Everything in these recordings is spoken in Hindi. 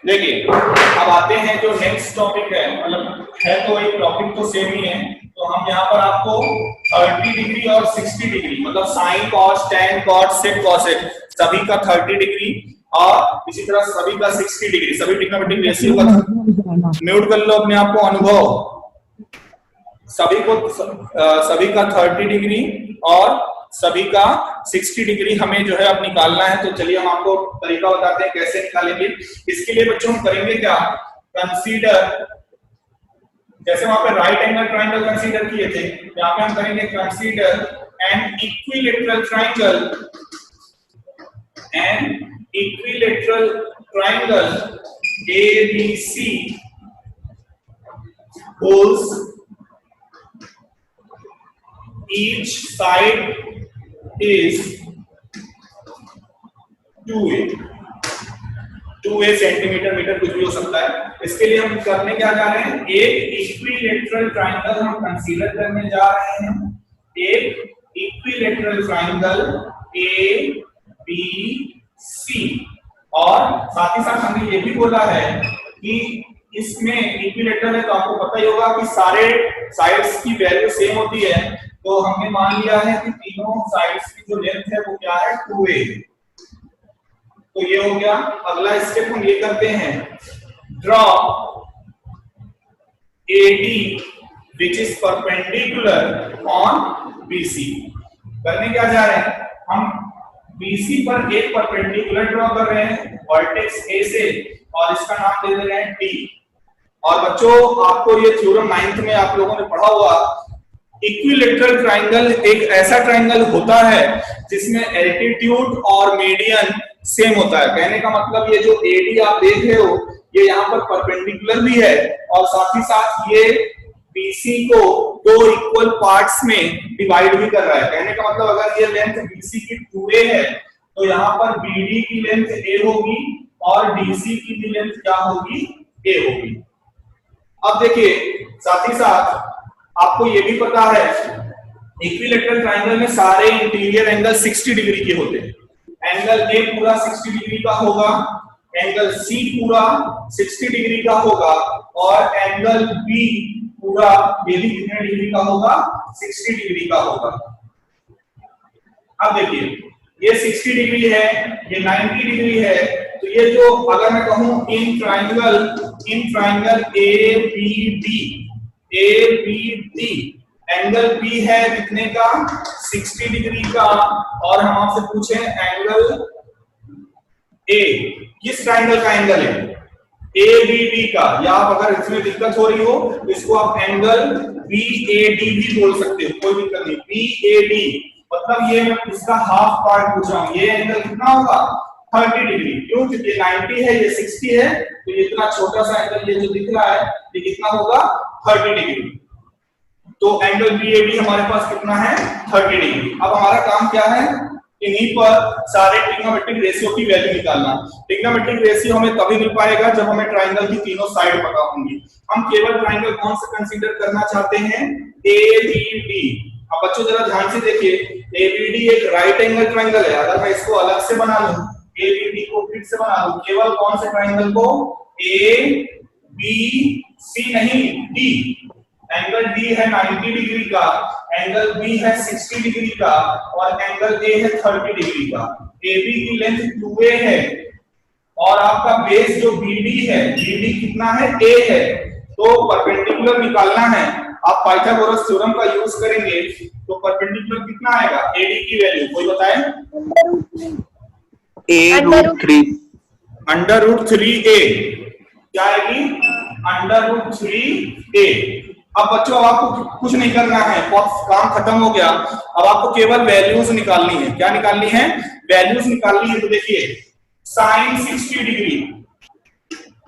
देखिए अब आते हैं जो नेक्स्ट टॉपिक है, मतलब है तो एक टॉपिक तो सेम ही है। तो हम यहाँ पर आपको 30 डिग्री और 60 डिग्री मतलब sine cos tan cos sec cosec सभी का 30 डिग्री और इसी तरह सभी का 60 डिग्री सभी ट्रिग्नोमेट्रिक रेशियो का म्यूट कर लो अपने आप को अनुभव सभी का 30 डिग्री और सभी का 60 डिग्री हमें जो है अब निकालना है। तो चलिए हम आपको तरीका बताते हैं कैसे निकालेंगे। इसके लिए बच्चों हम करेंगे क्या, कंसीडर, जैसे वहां पे राइट एंगल ट्राइंगल कंसीडर किए थे, यहाँ पे हम करेंगे consider an equilateral triangle ABC whose each side is 2a centimetre metre कुछ भी हो सकता है। इसके लिए हम करने क्या जा रहे हैं, एक इक्विलेटरल ट्राइंगल हम कंसीडर करने जा रहे हैं, एक इक्विलेटरल ट्राइंगल ABC और साथ ही साथ हमने ये भी बोला है कि इसमें इक्विलेटरल है तो आपको पता ही होगा कि सारे साइड्स की वैल्यू सेम होती है। तो हमने मान लिया है कि तीनों साइड्स की जो लेंथ है वो क्या है 2a। तो ये हो गया। अगला स्टेप हम ये करते हैं, draw AD which is perpendicular on BC। करने क्या जा रहे हैं, हम BC पर एक परपेंडिकुलर ड्रॉ कर रहे हैं वर्टेक्स A से और इसका नाम दे रहे हैं D। और बच्चों आपको ये थ्योरम 9th में आप लोगों ने पढ़ा हुआ, इक्विलेटरल ट्राइंगल एक ऐसा ट्राइंगल होता है जिसमें एल्टीट्यूड और मीडियन सेम होता है। कहने का मतलब ये जो AD आप देख रहे हो ये यहाँ पर परपेंडिकुलर भी है और साथ ही साथ ये BC को दो इक्वल पार्ट्स में डिवाइड भी कर रहा है। कहने का मतलब अगर ये लेंथ BC की 2a है तो यहाँ पर BD की लेंथ a होगी और DC की भी लेंथ क्या होगी, a होगी। अब देखिए साथ ही साथ आपको ये भी पता है इक्विलेटरल ट्राइंगल में सारे इंटीरियर एंगल 60 डिग्री के होते हैं। एंगल A पूरा 60 डिग्री का होगा, एंगल C पूरा 60 डिग्री का होगा और एंगल B पूरा ये भी कितने डिग्री का होगा, 60 डिग्री का होगा। अब देखिए ये 60 डिग्री है, ये 90 डिग्री है। तो ये जो अगर मैं कहूं in triangle ABD angle B है कितने का, 60 डिग्री का। और हम आपसे पूछे एंगल A किस ट्राइंगल का एंगल है, ABD का, या आप अगर इसमें दिक्कत हो रही हो तो इसको आप एंगल BAD भी बोल सकते हो, कोई दिक्कत नहीं। BAD मतलब ये मैं इसका हाफ पार्ट पूछ रहा हूं, ये एंगल कितना होगा 30 डिग्री। क्यों, क्योंकि 90 है ये 60 है तो ये इतना छोटा सा एंगल ये जो दिख रहा है ये कितना होगा 30 डिग्री। तो एंगल BAD हमारे पास कितना है 30 डिग्री। अब हमारा काम क्या है, इन्हीं पर सारे ट्रिग्नोमेट्रिक रेशियो की वैल्यू निकालना। ट्रिग्नोमेट्रिक रेशियो हमें तभी मिल पाएगा जब हमें ट्राइंगल की तीनों साइड पता होंगी। हम केवल ट्राइंगल कौन सा कंसीडर करना चाहते हैं, ABD। अब बच्चों जरा ध्यान से देखिए, ABD एक राइट एंगल ट्राइंगल है। अगर मैं इसको अलग से बना लूं, ABD को फिर से बना लूं, केवल कौन से ट्राइंगल को, ABC नहीं D। एंगल D है 90 डिग्री का, एंगल B है 60 डिग्री का और एंगल A है 30 डिग्री का। AB की लेंथ 2a है और आपका बेस जो BD है, BD कितना है, A है। तो परपेंडिकुलर निकालना है, आप पाइथागोरस थ्योरम का यूज करेंगे तो परपेंडिकुलर कितना आएगा, AD की वैल्यू कोई बताए, √3a क्या आएगी, √3a। अब बच्चों अब आपको कुछ नहीं करना है, काम खत्म हो गया। अब आपको केवल वैल्यूज निकालनी है। क्या निकालनी है, वैल्यूज निकालनी है। तो देखिए साइन 60 डिग्री,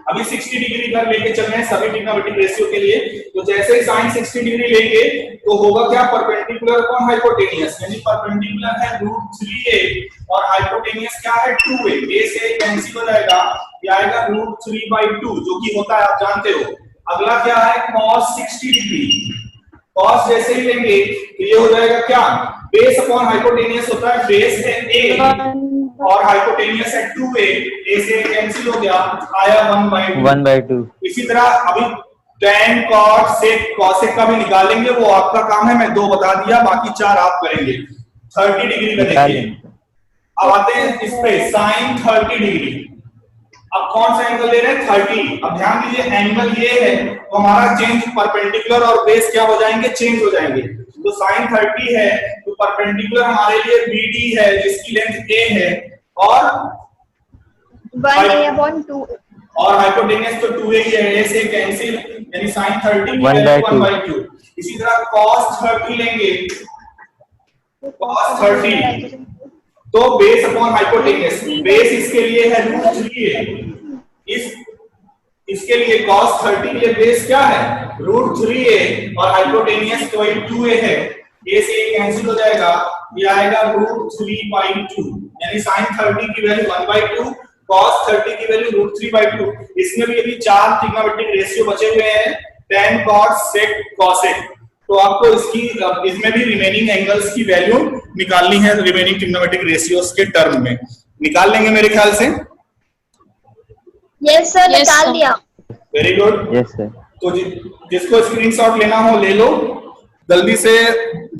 अभी 60 डिग्री इधर लेके चल रहे हैं सभी ट्रिग्नोमेट्रिक रेशियो के लिए। तो जैसे ही साइन 60 डिग्री लेंगे तो होगा क्या, परपेंडिकुलर अपॉन हाइपोटेनियस, यानी परपेंडिकुलर है √3a और हाइपोटेनियस क्या है 2a। a से कैंसिल हो जाएगा, ये आएगा √3/2 जो कि होता है आप जानते हो। अगला क्या है, cos 60 डिग्री। cos जैसे ही लेंगे तो ये हो जाएगा क्या, बेस अपॉन हाइपोटेनियस होता है, बेस है a और हाइपोटेनियस है 2a, a से कैंसिल हो गया, आया 1/2। इसी तरह अभी tan cot sec cosec का भी निकालेंगे, वो आपका काम है, मैं 2 बता दिया, बाकी 4 आप करेंगे। 30 डिग्री का देखिए, अब आते हैं इस पे sin 30 डिग्री। अब कौन सा एंगल ले रहे हैं? 30। अब ध्यान दीजिए एंगल ये है तो हमारा चेंज परपेंडिकुलर और बेस क्या हो जाएंगे? चेंज हो जाएंगे। तो sin 30 है तो परपेंडिकुलर हमारे लिए BD है जिसकी लेंथ a है और 1/2 और हाइपोटेनियस तो 2a ही है, a से कैंसिल, यानी sin 30 की वैल्यू 1/2। इसी तरह cos 30 लेंगे, cos 30 तो बेस अपॉन हाइपोटेनियस, बेस इसके लिए है √3a, इसके लिए cos 30 के लिए बेस क्या है? √3a और हाइपोटेनियस तो 2a है, a से a कैंसिल हो जाएगा, ये आएगा √3/2, यानी sin 30 की वैल्यू 1/2, cos 30 की वैल्यू √3/2। इसमें भी अभी 4 ट्रिग्नोमेट्रिक रेशियो बचे हुए हैं, tan cot sec cosec, तो आपको इसमें भी रिमेनिंग एंगल्स की वैल्यू निकालनी है, रिमेनिंग ट्रिग्नोमेट्रिक रेशियोस के टर्म में निकाल लेंगे मेरे ख्याल से। यस सर, निकाल दिया। Very good. Yes sir. तो जिसको स्क्रीनशॉट लेना हो ले लो, जल्दी से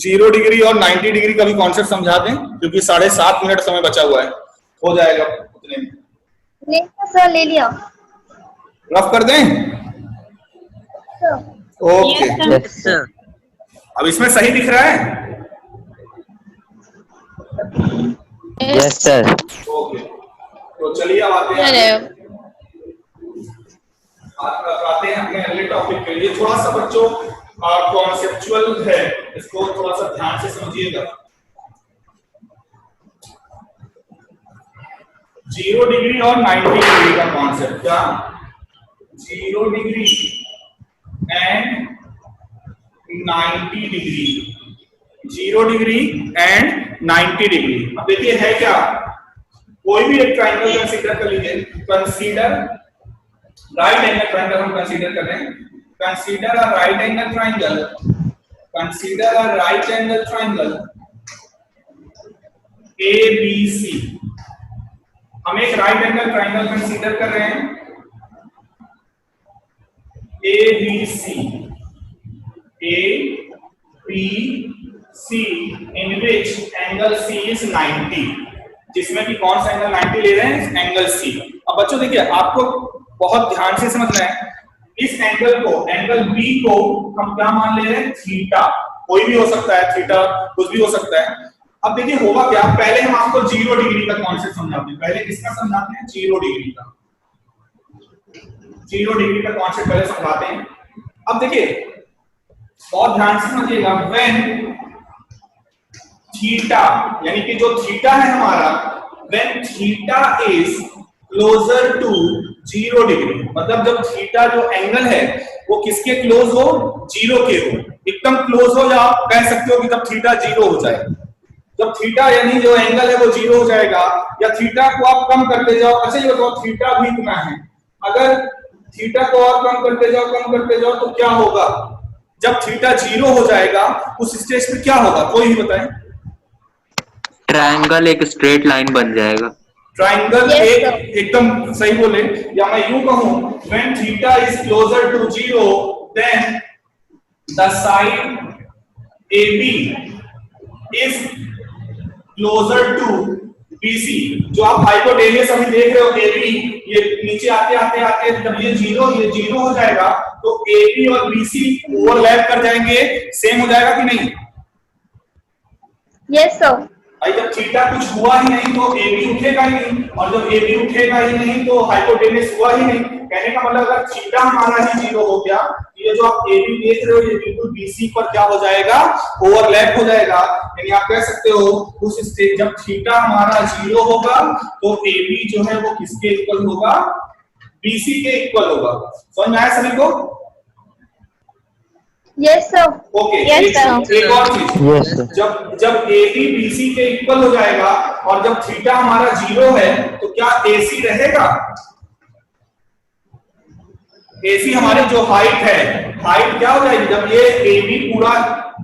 0 डिग्री और 90 डिग्री का भी कॉन्सेप्ट समझा दें, क्योंकि 7.5 मिनट समय बचा हुआ है, हो जाएगा उतने में। ले लिया सर, ले लिया। रफ कर दें? ओके। Yes sir. अब इसमें सही दिख रहा है? Yes sir. ओके, तो चलिए अब आते हैं अपने अगले टॉपिक के लिए। थोड़ा सा बच्चों कॉन्सेप्चुअल है, इसको थोड़ा सा ध्यान से समझिएगा। 0 डिग्री और 90 डिग्री का कॉन्सेप्ट क्या? 0 degree and 90 degree, 0 degree and 90 degree. अब देखिए है क्या, कोई भी एक ट्राइंगल कंसीडर कर लीजिए, कंसीडर राइट एंगल ट्राइंगल हम कंसीडर कर रहे हैं, consider a right angle triangle, consider a right angle triangle ABC। हम एक राइट एंगल ट्राइंगल कंसीडर कर रहे हैं ABC, ABC in which angle C is 90, जिसमें कि कौन सा एंगल 90 ले रहे हैं? Angle C। अब बच्चों देखिए, आपको बहुत ध्यान से समझना है, इस एंगल को, एंगल B को हम क्या मान ले रहे हैं? थीटा। कोई भी हो सकता है, थीटा कुछ भी हो सकता है। अब देखिए होगा क्या, पहले हम आपको 0 डिग्री का कॉन्सेप्ट समझाते हैं। पहले किसका समझाते हैं? 0 डिग्री का। 0 डिग्री का कॉन्सेप्ट पहले समझाते हैं। अब देखिए बहुत ध्यान से समझिएगा, व्हेन थीटा, यानी कि जो थीटा है हमारा, when theta is closer to 0 degree, मतलब जब थीटा जो एंगल है वो किसके क्लोज हो? 0 के हो, एकदम क्लोज हो, या आप कह सकते हो कि जब थीटा 0 हो जाए, जब थीटा यानी जो एंगल है वो 0 हो जाएगा, या थीटा को आप कम करते जाओ। अच्छा ये बताओ, थीटा भी इतना है, अगर थीटा को और कम करते जाओ तो क्या होगा? जब थीटा 0 हो जाएगा उस स्टेज पे क्या होगा? कोई भी बताए। ट्रायंगल एक स्ट्रेट लाइन बन जाएगा। ट्राइंगल एकदम सही बोले, या मैं यूं कहूं, when theta is closer to 0 then the side AB is closer to BC। जो आप हाइपोटेनियस अभी देख रहे हो AB, ये नीचे आते आते जब ये 0 हो जाएगा तो AB और BC ओवरलैप कर जाएंगे, सेम हो जाएगा कि नहीं? Yes sir. जब थीटा कुछ हुआ ही नहीं तो AB उठेगा ही नहीं, और जब AB उठेगा ही नहीं तो हाइपोटेनियस हुआ ही नहीं। कहने का मतलब अगर थीटा हमारा ही 0 हो गया, ये जो आप AB देख रहे हो ये बिल्कुल BC पर क्या हो जाएगा? ओवरलैप हो जाएगा। यानी आप कह सकते हो उस स्टेज जब थीटा हमारा 0 होगा तो AB जो है वो किसके इक्वल होगा? BC के इक्वल होगा। समझ में आया सभी को? Yes sir. Okay, yes sir. एक और चीज, जब AB BC के इक्वल हो जाएगा और जब थीटा हमारा 0 है तो क्या AC रहेगा? AC हमारी जो हाइट है, हाइट क्या हो जाएगी? जब ये AB पूरा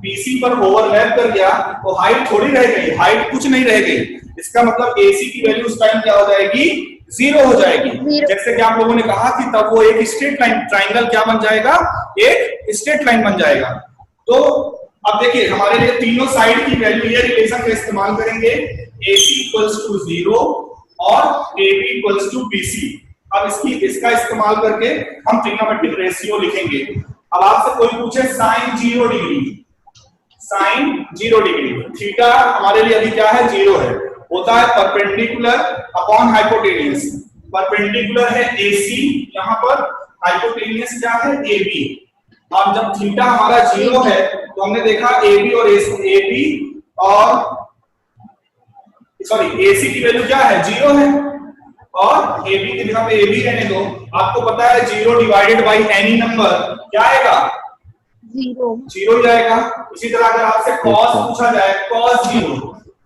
BC पर ओवरलैप कर गया तो हाइट थोड़ी रह गई, हाइट कुछ नहीं रह गई। इसका मतलब AC की वैल्यू उस टाइम क्या हो जाएगी, 0 हो जाएगी। Zero. जैसे कि आप लोगों ने कहा कि तब वो एक स्ट्रेट लाइन, ट्राइंगल क्या बन जाएगा, एक स्ट्रेट लाइन बन जाएगा। तो अब देखिए हमारे लिए तीनों साइड की वैल्यू ये रिलेशन का इस्तेमाल करेंगे, AC इक्वल्स टू 0 और AB इक्वल्स टू BC। अब इसका इस्तेमाल करके हम ट्रिग्नोमेट्रिक रेशियो लिखेंगे। अब आपसे कोई पूछे sine 0 degree, sine 0 degree, theta हमारे लिए अभी क्या है, 0 है, होता है परपेंडिकुलर अपॉन हाइपोटेनियस। परपेंडिकुलर है AC, यहाँ पर हाइपोटेनियस क्या है, AB। अब जब थीटा हमारा 0 है तो हमने देखा AB और AC की वैल्यू क्या है, 0 है, और AB की जगह पे AB रहने दो। आपको पता है 0 डिवाइडेड बाई एनी नंबर क्या आएगा, 0 ही जाएगा। इसी तरह अगर आपसे cos पूछा जाए, cos 0,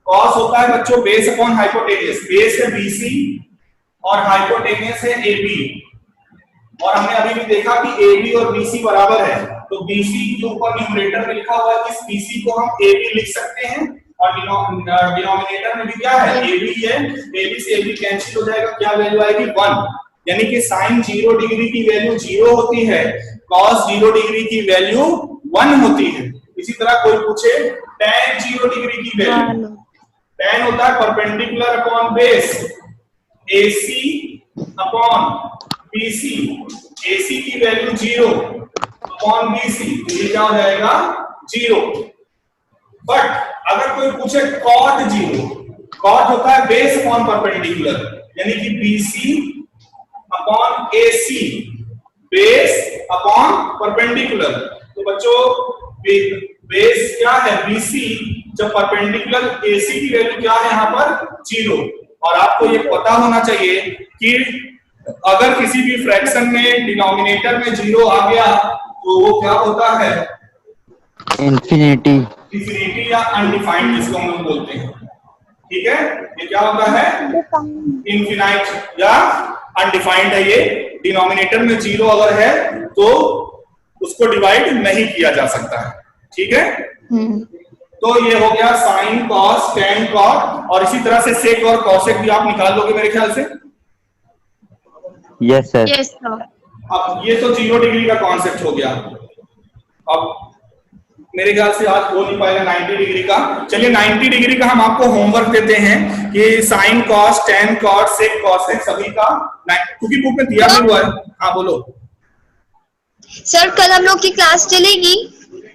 cos होता है बच्चों बेस अपॉन हाइपोटेनियस, बेस है BC और हाइपोटेनियस है AB। और हमने अभी भी देखा कि AB और BC बराबर है, तो BC के ऊपर न्यूमरेटर में लिखा हुआ है, इस BC को हम AB लिख सकते हैं, और डिनोमिनेटर में भी क्या है, AB है, AB से AB कैंसिल हो जाएगा, क्या वैल्यू आएगी, 1। यानी कि साइन 0 डिग्री की वैल्यू 0 होती है, cos 0 डिग्री की वैल्यू 1 होती है। इसी तरह कोई पूछे tan 0 डिग्री की वैल्यू, tan होता है perpendicular upon base, AC upon BC, AC की वैल्यू 0 अपॉन BC, ये क्या हो जाएगा, 0। बट अगर कोई पूछे cot 0, cot होता है बेस अपॉन परपेंडिकुलर, यानी कि BC upon AC, base upon perpendicular. तो बच्चों बेस क्या है, BC, जब परपेंडिकुलर AC की वैल्यू क्या है यहाँ पर, 0। और आपको ये पता होना चाहिए कि अगर किसी भी फ्रैक्शन में डिनोमिनेटर में 0 आ गया तो वो क्या होता है, इंफिनिटी, इंफिनिटी या अनडिफाइंड जिसको हम लोग बोलते हैं। ठीक है, ये क्या होता है, इनफिनाइट या अनडिफाइंड है। ये डिनोमिनेटर में 0 अगर है तो उसको डिवाइड नहीं किया जा सकता है। ठीक है, तो ये हो गया साइन, कॉस, टेन, कॉट, और इसी तरह से सेक और कॉसेक भी आप निकाल लोगे मेरे ख्याल से। Yes sir. Yes sir. अब ये तो 0 डिग्री का कॉन्सेप्ट हो गया। अब मेरे ख्याल से आज हो नहीं पाएगा 90 डिग्री का। चलिए 90 डिग्री का हम आपको होमवर्क देते हैं कि साइन, कॉस, टेन, कॉट, सेक, कॉसेक सभी का क्योंकि बुक में दिया भी हुआ है। हाँ बोलो सर, कल हम लोग की क्लास चलेगी?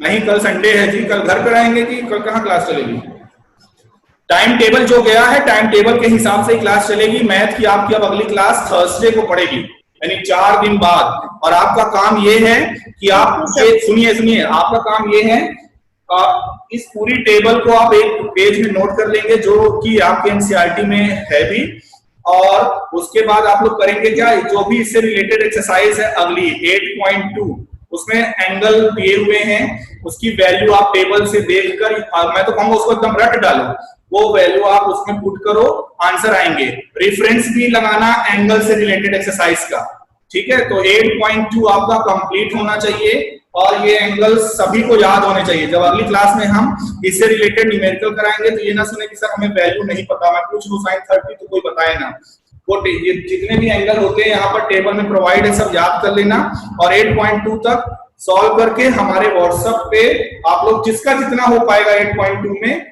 नहीं, कल संडे है जी, कल घर पे रहेंगे जी, कल कहाँ क्लास चलेगी। टाइम टेबल जो गया है, टाइम टेबल के हिसाब से ही क्लास चलेगी। मैथ की आपकी अब अगली क्लास थर्सडे को पड़ेगी, यानी 4 दिन बाद। और आपका काम ये है कि आप सुनिए, आपका काम ये है इस पूरी टेबल को आप एक पेज में नोट कर लेंगे जो कि आपके एनसीईआरटी में है भी, और उसके बाद आप लोग करेंगे क्या, जो भी इससे रिलेटेड एक्सरसाइज है अगली 8.2, उसमें एंगल दिए हुए हैं, उसकी वैल्यू आप टेबल से देखकर, मैं तो कहूंगा उसको एकदम रट डालो, वो वैल्यू आप उसमें पुट करो, आंसर आएंगे। रेफरेंस भी लगाना एंगल से रिलेटेड एक्सरसाइज का। ठीक है, तो 8.2 आपका कंप्लीट होना चाहिए और ये एंगल सभी को याद होने चाहिए। जब अगली क्लास में हम इससे रिलेटेड न्यूमेरिकल कराएंगे तो ये ना सुने कि सर हमें वैल्यू नहीं पता, मैं पूछ लूं sin 30 तो कोई बताए ना। वो ये जितने भी एंगल होते हैं यहाँ पर टेबल में प्रोवाइड है, सब याद कर लेना और 8.2 तक सॉल्व करके हमारे व्हाट्सएप पे आप लोग जिसका जितना हो पाएगा 8.2 में